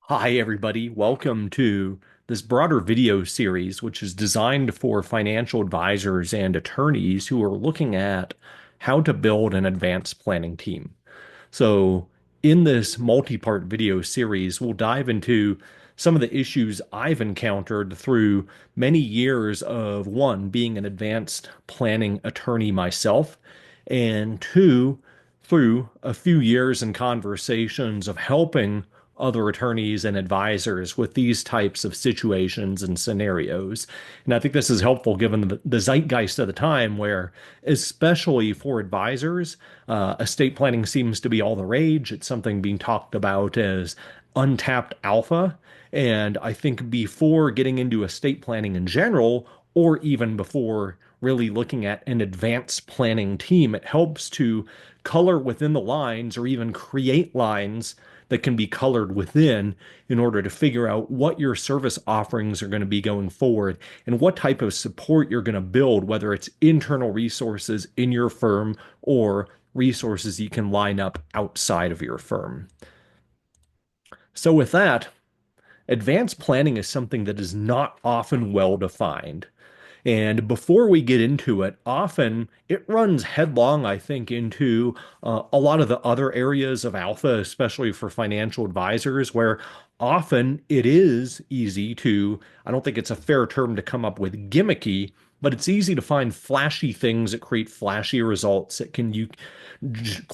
Hi, everybody. Welcome to this broader video series, which is designed for financial advisors and attorneys who are looking at how to build an advanced planning team. So, in this multi-part video series, we'll dive into some of the issues I've encountered through many years of one, being an advanced planning attorney myself, and two, through a few years and conversations of helping other attorneys and advisors with these types of situations and scenarios. And I think this is helpful given the zeitgeist of the time, where, especially for advisors, estate planning seems to be all the rage. It's something being talked about as untapped alpha. And I think before getting into estate planning in general, or even before really looking at an advanced planning team, it helps to color within the lines or even create lines that can be colored within in order to figure out what your service offerings are going to be going forward and what type of support you're going to build, whether it's internal resources in your firm or resources you can line up outside of your firm. So, with that, advanced planning is something that is not often well defined. And before we get into it, often it runs headlong, I think, into a lot of the other areas of alpha, especially for financial advisors, where often it is easy to, I don't think it's a fair term to come up with gimmicky, but it's easy to find flashy things that create flashy results that can you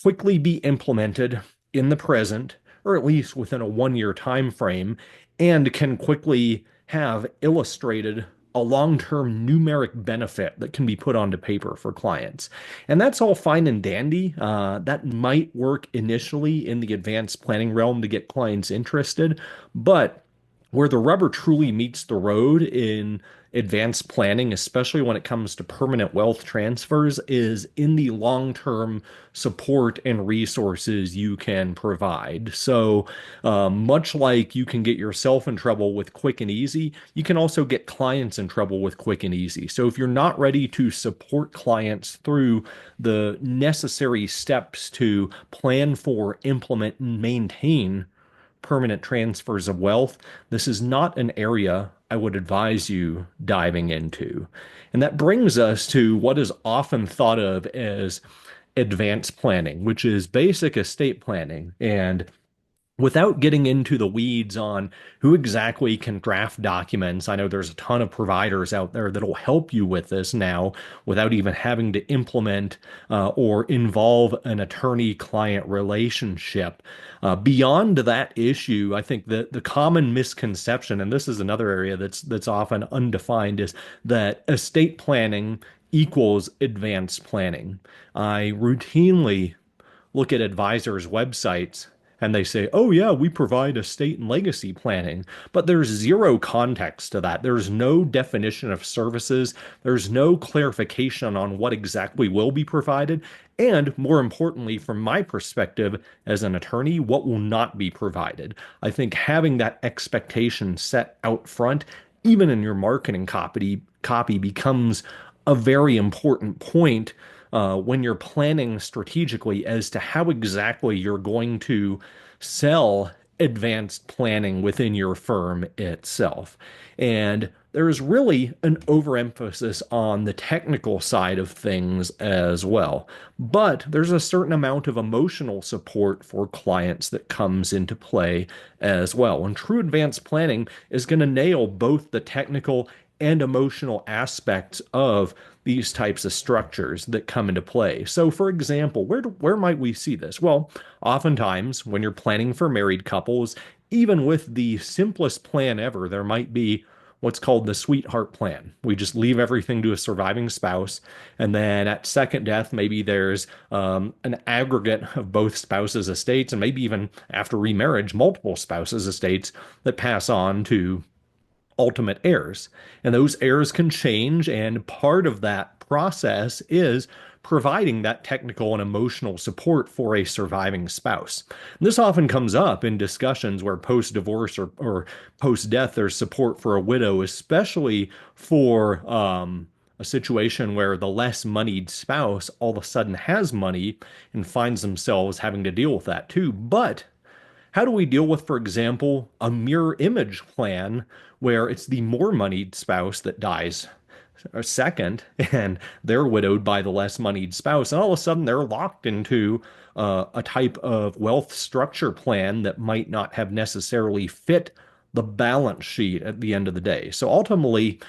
quickly be implemented in the present, or at least within a 1 year time frame, and can quickly have illustrated a long-term numeric benefit that can be put onto paper for clients. And that's all fine and dandy. That might work initially in the advanced planning realm to get clients interested, but where the rubber truly meets the road in advanced planning, especially when it comes to permanent wealth transfers, is in the long-term support and resources you can provide. So, much like you can get yourself in trouble with quick and easy, you can also get clients in trouble with quick and easy. So, if you're not ready to support clients through the necessary steps to plan for, implement, and maintain permanent transfers of wealth, this is not an area I would advise you diving into. And that brings us to what is often thought of as advanced planning, which is basic estate planning. And without getting into the weeds on who exactly can draft documents, I know there's a ton of providers out there that'll help you with this now without even having to implement or involve an attorney-client relationship. Beyond that issue, I think that the common misconception, and this is another area that's often undefined, is that estate planning equals advanced planning. I routinely look at advisors' websites and they say, oh, yeah, we provide estate and legacy planning. But there's zero context to that. There's no definition of services. There's no clarification on what exactly will be provided. And more importantly, from my perspective as an attorney, what will not be provided. I think having that expectation set out front, even in your marketing copy becomes a very important point when you're planning strategically as to how exactly you're going to sell advanced planning within your firm itself. And there's really an overemphasis on the technical side of things as well. But there's a certain amount of emotional support for clients that comes into play as well. And true advanced planning is going to nail both the technical and emotional aspects of these types of structures that come into play. So, for example, where might we see this? Well, oftentimes when you're planning for married couples, even with the simplest plan ever, there might be what's called the sweetheart plan. We just leave everything to a surviving spouse, and then at second death, maybe there's an aggregate of both spouses' estates, and maybe even after remarriage, multiple spouses' estates that pass on to ultimate heirs. And those heirs can change, and part of that process is providing that technical and emotional support for a surviving spouse. And this often comes up in discussions where post-divorce or post-death there's support for a widow, especially for a situation where the less moneyed spouse all of a sudden has money and finds themselves having to deal with that too. But how do we deal with, for example, a mirror image plan where it's the more moneyed spouse that dies or second, and they're widowed by the less moneyed spouse, and all of a sudden they're locked into a type of wealth structure plan that might not have necessarily fit the balance sheet at the end of the day. So ultimately,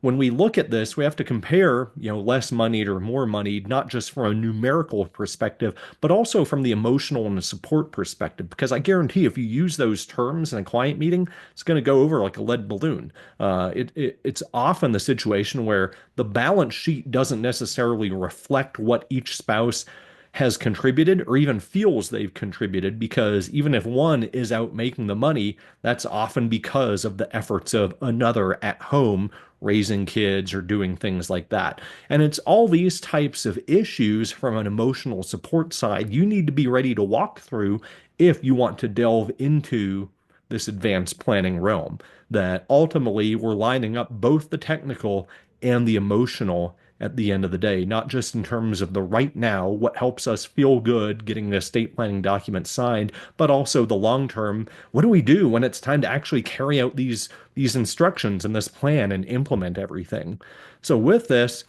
when we look at this, we have to compare, less moneyed or more moneyed, not just from a numerical perspective, but also from the emotional and the support perspective. Because I guarantee if you use those terms in a client meeting, it's going to go over like a lead balloon. It's often the situation where the balance sheet doesn't necessarily reflect what each spouse has contributed or even feels they've contributed, because even if one is out making the money, that's often because of the efforts of another at home raising kids or doing things like that. And it's all these types of issues from an emotional support side you need to be ready to walk through if you want to delve into this advanced planning realm. That ultimately we're lining up both the technical and the emotional at the end of the day, not just in terms of the right now, what helps us feel good getting the estate planning document signed, but also the long term. What do we do when it's time to actually carry out these instructions and this plan and implement everything? So with this,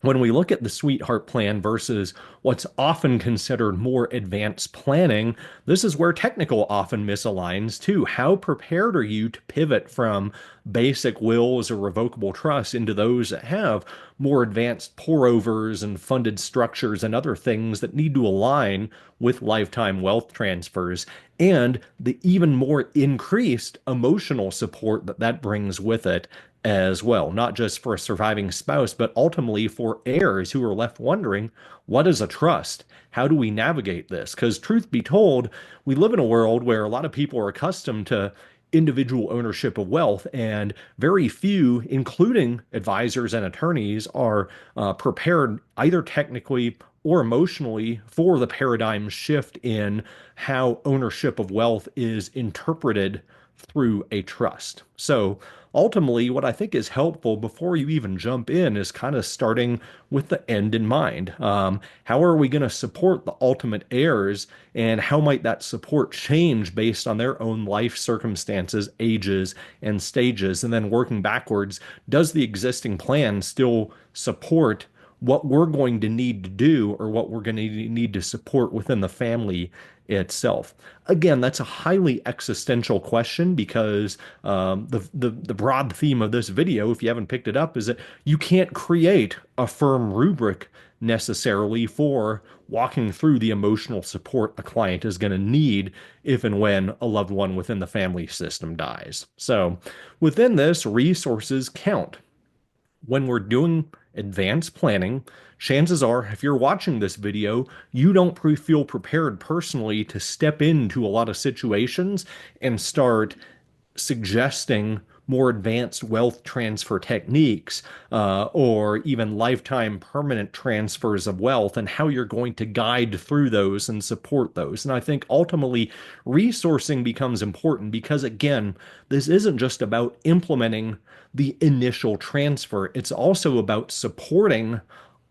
when we look at the sweetheart plan versus what's often considered more advanced planning, this is where technical often misaligns too. How prepared are you to pivot from basic wills or revocable trusts into those that have more advanced pour overs and funded structures and other things that need to align with lifetime wealth transfers, and the even more increased emotional support that that brings with it as well, not just for a surviving spouse, but ultimately for heirs who are left wondering, what is a trust? How do we navigate this? Because truth be told, we live in a world where a lot of people are accustomed to individual ownership of wealth, and very few, including advisors and attorneys, are prepared either technically or emotionally for the paradigm shift in how ownership of wealth is interpreted through a trust. So ultimately, what I think is helpful before you even jump in is kind of starting with the end in mind. How are we going to support the ultimate heirs, and how might that support change based on their own life circumstances, ages, and stages? And then working backwards, does the existing plan still support what we're going to need to do or what we're going to need to support within the family itself? Again, that's a highly existential question, because the broad theme of this video, if you haven't picked it up, is that you can't create a firm rubric necessarily for walking through the emotional support a client is going to need if and when a loved one within the family system dies. So within this, resources count. When we're doing advanced planning, chances are, if you're watching this video, you don't feel prepared personally to step into a lot of situations and start suggesting more advanced wealth transfer techniques, or even lifetime permanent transfers of wealth, and how you're going to guide through those and support those. And I think ultimately resourcing becomes important because, again, this isn't just about implementing the initial transfer, it's also about supporting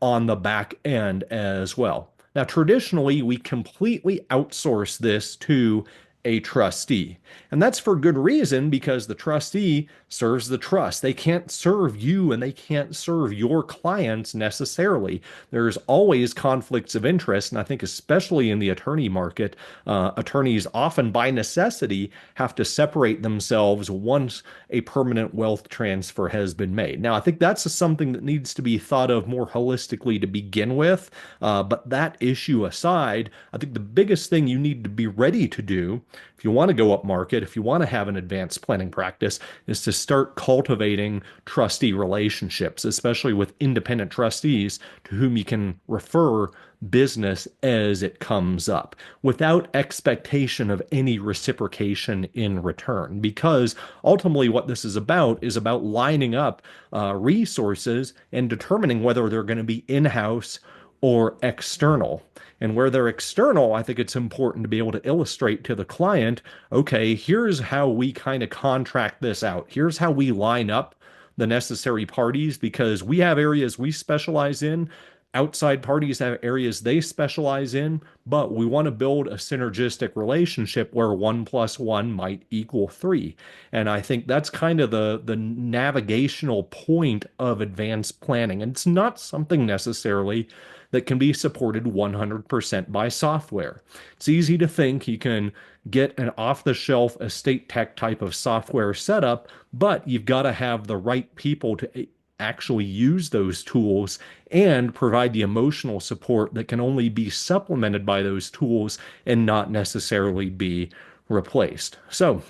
on the back end as well. Now, traditionally, we completely outsource this to a trustee. And that's for good reason, because the trustee serves the trust. They can't serve you and they can't serve your clients necessarily. There's always conflicts of interest. And I think, especially in the attorney market, attorneys often by necessity have to separate themselves once a permanent wealth transfer has been made. Now, I think that's something that needs to be thought of more holistically to begin with. But that issue aside, I think the biggest thing you need to be ready to do if you want to go up market, if you want to have an advanced planning practice, is to start cultivating trustee relationships, especially with independent trustees to whom you can refer business as it comes up without expectation of any reciprocation in return. Because ultimately, what this is about lining up resources and determining whether they're going to be in-house or external. And where they're external, I think it's important to be able to illustrate to the client, okay, here's how we kind of contract this out. Here's how we line up the necessary parties, because we have areas we specialize in Outside parties have areas they specialize in, but we want to build a synergistic relationship where one plus one might equal three. And I think that's kind of the navigational point of advanced planning. And it's not something necessarily that can be supported 100% by software. It's easy to think you can get an off-the-shelf estate tech type of software setup, but you've got to have the right people to actually use those tools and provide the emotional support that can only be supplemented by those tools and not necessarily be replaced. So,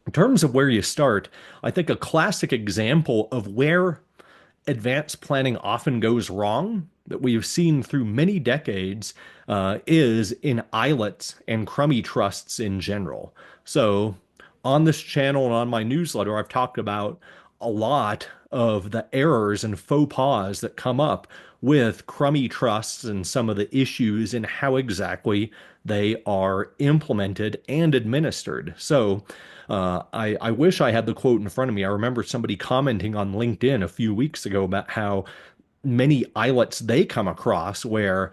in terms of where you start, I think a classic example of where advanced planning often goes wrong that we've seen through many decades is in islets and crummy trusts in general. So, on this channel and on my newsletter, I've talked about a lot of the errors and faux pas that come up with crummy trusts and some of the issues in how exactly they are implemented and administered. So, I wish I had the quote in front of me. I remember somebody commenting on LinkedIn a few weeks ago about how many islets they come across where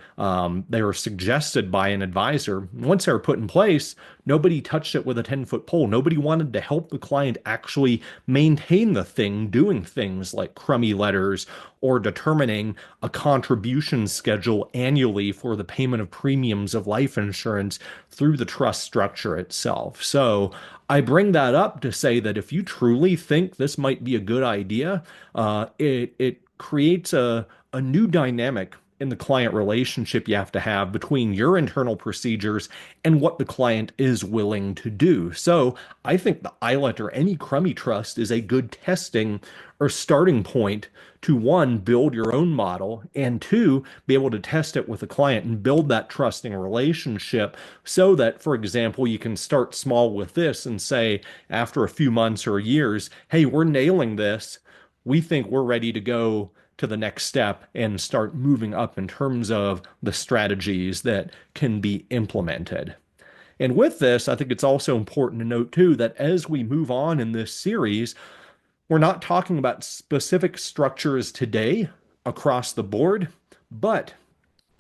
they were suggested by an advisor. Once they were put in place, nobody touched it with a 10-foot pole. Nobody wanted to help the client actually maintain the thing, doing things like crummy letters or determining a contribution schedule annually for the payment of premiums of life insurance through the trust structure itself. So I bring that up to say that if you truly think this might be a good idea, it creates a new dynamic in the client relationship you have to have between your internal procedures and what the client is willing to do. So I think the ILET or any crummy trust is a good testing or starting point to one, build your own model, and two, be able to test it with a client and build that trusting relationship so that, for example, you can start small with this and say, after a few months or years, hey, we're nailing this. We think we're ready to go to the next step and start moving up in terms of the strategies that can be implemented. And with this, I think it's also important to note too that as we move on in this series, we're not talking about specific structures today across the board, but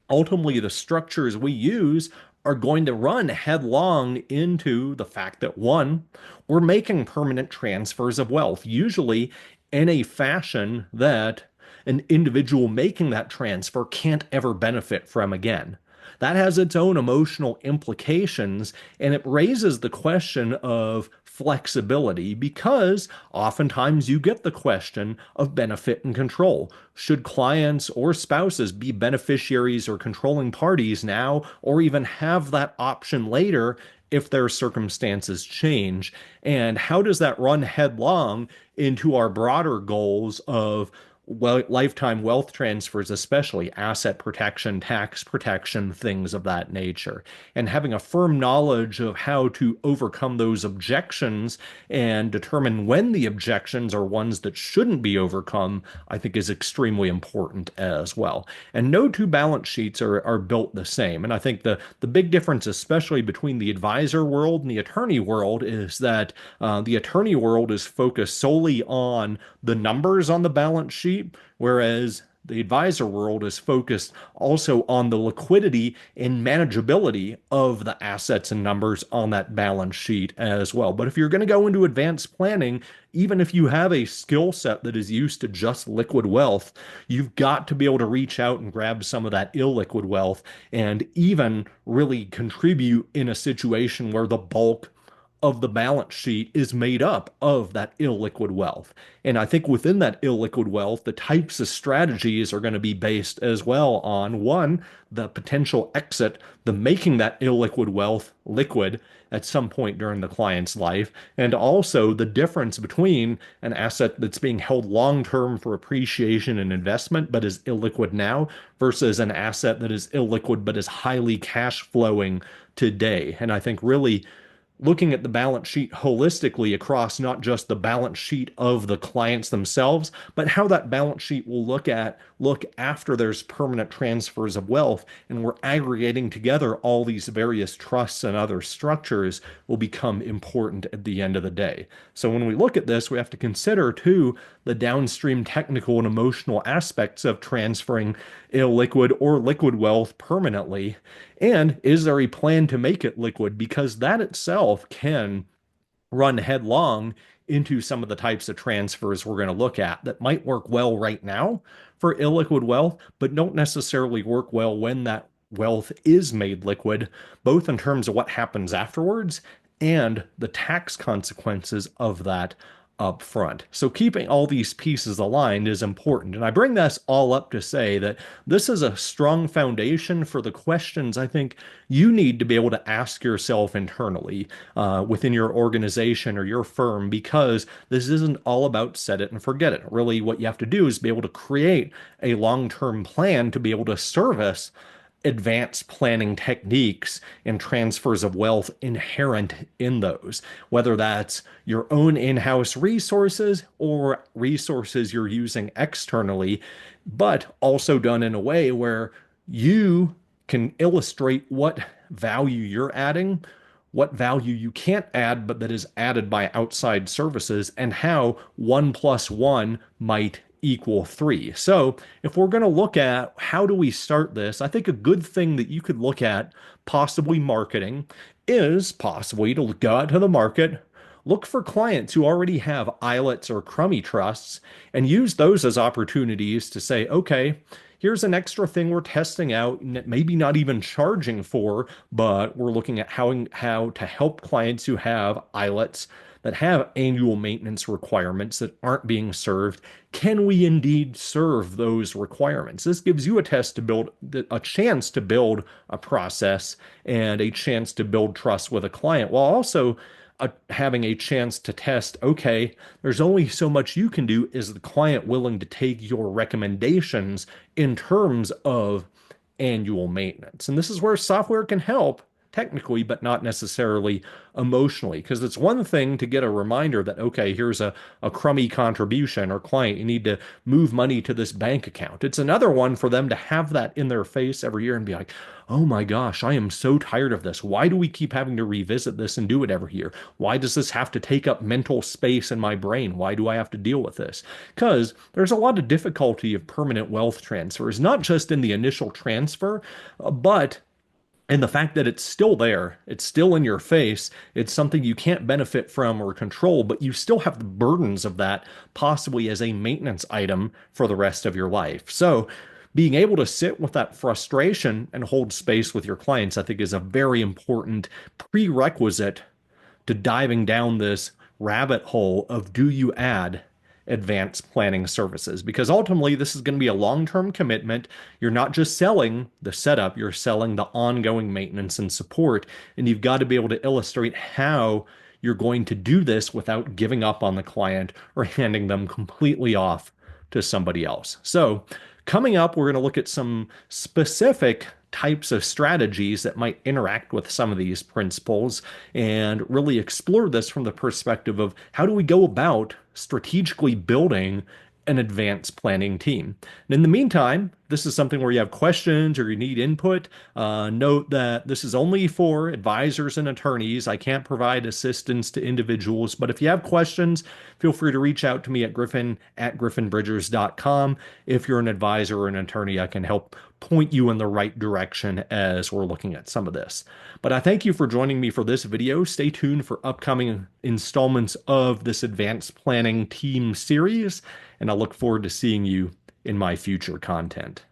ultimately the structures we use are going to run headlong into the fact that one, we're making permanent transfers of wealth, usually in a fashion that an individual making that transfer can't ever benefit from again. That has its own emotional implications, and it raises the question of flexibility because oftentimes you get the question of benefit and control. Should clients or spouses be beneficiaries or controlling parties now, or even have that option later if their circumstances change? And how does that run headlong into our broader goals of lifetime wealth transfers, especially asset protection, tax protection, things of that nature, and having a firm knowledge of how to overcome those objections and determine when the objections are ones that shouldn't be overcome, I think is extremely important as well. And no two balance sheets are built the same. And I think the big difference, especially between the advisor world and the attorney world, is that the attorney world is focused solely on the numbers on the balance sheet, whereas the advisor world is focused also on the liquidity and manageability of the assets and numbers on that balance sheet as well. But if you're going to go into advanced planning, even if you have a skill set that is used to just liquid wealth, you've got to be able to reach out and grab some of that illiquid wealth and even really contribute in a situation where the bulk of the balance sheet is made up of that illiquid wealth. And I think within that illiquid wealth, the types of strategies are going to be based as well on one, the potential exit, the making that illiquid wealth liquid at some point during the client's life, and also the difference between an asset that's being held long term for appreciation and investment but is illiquid now versus an asset that is illiquid but is highly cash flowing today. And I think really looking at the balance sheet holistically across not just the balance sheet of the clients themselves, but how that balance sheet will look after there's permanent transfers of wealth, and we're aggregating together all these various trusts and other structures will become important at the end of the day. So when we look at this, we have to consider too the downstream technical and emotional aspects of transferring illiquid or liquid wealth permanently. And is there a plan to make it liquid? Because that itself can run headlong into some of the types of transfers we're going to look at that might work well right now for illiquid wealth, but don't necessarily work well when that wealth is made liquid, both in terms of what happens afterwards and the tax consequences of that up front. So keeping all these pieces aligned is important. And I bring this all up to say that this is a strong foundation for the questions I think you need to be able to ask yourself internally within your organization or your firm, because this isn't all about set it and forget it. Really, what you have to do is be able to create a long-term plan to be able to service advanced planning techniques and transfers of wealth inherent in those, whether that's your own in-house resources or resources you're using externally, but also done in a way where you can illustrate what value you're adding, what value you can't add, but that is added by outside services, and how 1 plus 1 might equal 3. So, if we're going to look at how do we start this, I think a good thing that you could look at possibly marketing is possibly to go out to the market, look for clients who already have ILETs or crummy trusts, and use those as opportunities to say, okay, here's an extra thing we're testing out, maybe not even charging for, but we're looking at how to help clients who have ILETs that have annual maintenance requirements that aren't being served. Can we indeed serve those requirements? This gives you a chance to build a process and a chance to build trust with a client, while also having a chance to test, okay, there's only so much you can do. Is the client willing to take your recommendations in terms of annual maintenance? And this is where software can help technically, but not necessarily emotionally. Because it's one thing to get a reminder that, okay, here's a crummy contribution, or client, you need to move money to this bank account. It's another one for them to have that in their face every year and be like, oh my gosh, I am so tired of this. Why do we keep having to revisit this and do it every year? Why does this have to take up mental space in my brain? Why do I have to deal with this? Because there's a lot of difficulty of permanent wealth transfers, not just in the initial transfer, but and the fact that it's still there, it's still in your face, it's something you can't benefit from or control, but you still have the burdens of that possibly as a maintenance item for the rest of your life. So, being able to sit with that frustration and hold space with your clients, I think, is a very important prerequisite to diving down this rabbit hole of do you add advanced planning services, because ultimately this is going to be a long-term commitment. You're not just selling the setup, you're selling the ongoing maintenance and support, and you've got to be able to illustrate how you're going to do this without giving up on the client or handing them completely off to somebody else. So coming up, we're going to look at some specific types of strategies that might interact with some of these principles and really explore this from the perspective of how do we go about strategically building an advanced planning team. And in the meantime, this is something where you have questions or you need input. Note that this is only for advisors and attorneys. I can't provide assistance to individuals, but if you have questions, feel free to reach out to me at griffin@griffinbridgers.com. If you're an advisor or an attorney, I can help point you in the right direction as we're looking at some of this. But I thank you for joining me for this video. Stay tuned for upcoming installments of this advanced planning team series, and I look forward to seeing you in my future content.